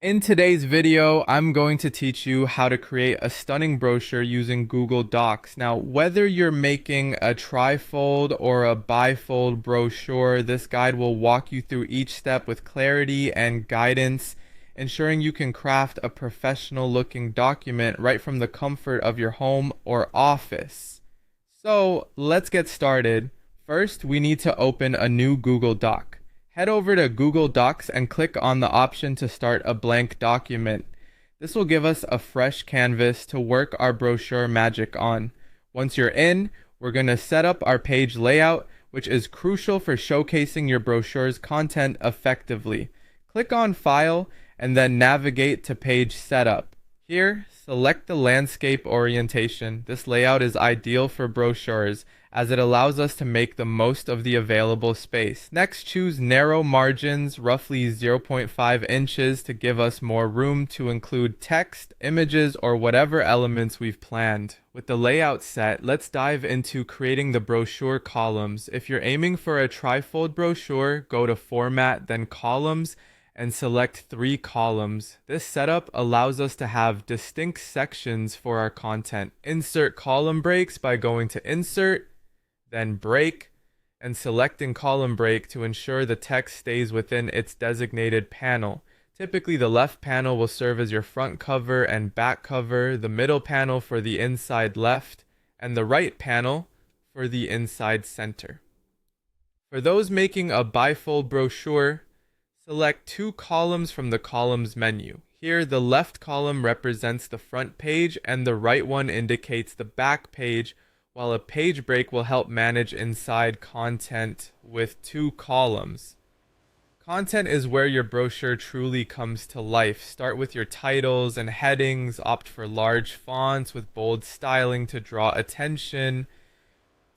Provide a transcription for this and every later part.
In today's video, I'm going to teach you how to create a stunning brochure using Google Docs. Now, whether you're making a trifold or a bifold brochure, this guide will walk you through each step with clarity and guidance, ensuring you can craft a professional looking document right from the comfort of your home or office. So, let's get started. First, we need to open a new Google Doc. Head over to Google Docs and click on the option to start a blank document. This will give us a fresh canvas to work our brochure magic on. Once you're in, we're going to set up our page layout, which is crucial for showcasing your brochure's content effectively. Click on File and then navigate to Page Setup. Here, select the landscape orientation. This layout is ideal for brochures as it allows us to make the most of the available space. Next, choose narrow margins, roughly 0.5 inches, to give us more room to include text, images, or whatever elements we've planned. With the layout set, let's dive into creating the brochure columns. If you're aiming for a trifold brochure, go to Format, then Columns, and select 3 columns. This setup allows us to have distinct sections for our content. Insert column breaks by going to Insert, then Break, and selecting column break to ensure the text stays within its designated panel. Typically, the left panel will serve as your front cover and back cover, the middle panel for the inside left, and the right panel for the inside center. For those making a bifold brochure, select 2 columns from the Columns menu. Here, the left column represents the front page and the right one indicates the back page, while a page break will help manage inside content with 2 columns. Content is where your brochure truly comes to life. Start with your titles and headings, opt for large fonts with bold styling to draw attention.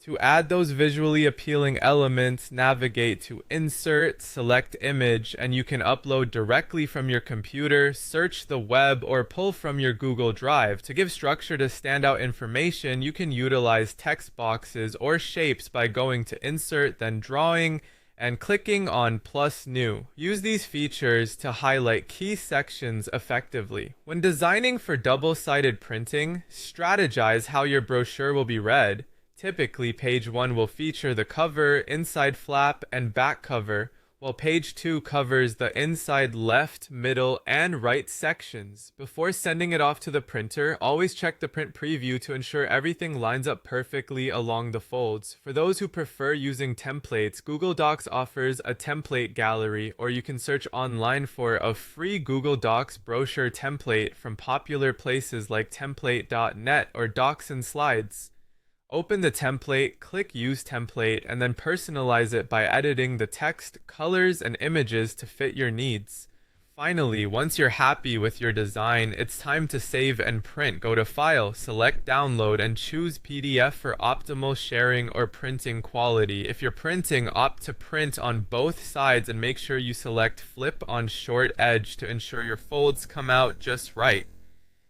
To add those visually appealing elements, navigate to Insert, select Image, and you can upload directly from your computer, search the web, or pull from your Google Drive. To give structure to standout information, you can utilize text boxes or shapes by going to Insert, then Drawing, and clicking on Plus New. Use these features to highlight key sections effectively. When designing for double-sided printing, strategize how your brochure will be read. Typically, page 1 will feature the cover, inside flap, and back cover, while page 2 covers the inside left, middle, and right sections. Before sending it off to the printer, always check the print preview to ensure everything lines up perfectly along the folds. For those who prefer using templates, Google Docs offers a template gallery, or you can search online for a free Google Docs brochure template from popular places like template.net or Docs and Slides. Open the template, click Use Template, and then personalize it by editing the text, colors, and images to fit your needs. Finally, once you're happy with your design, it's time to save and print. Go to File, select Download, and choose PDF for optimal sharing or printing quality. If you're printing, opt to print on both sides and make sure you select Flip on Short Edge to ensure your folds come out just right.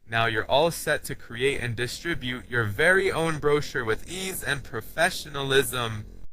Now you're all set to create and distribute your very own brochure with ease and professionalism.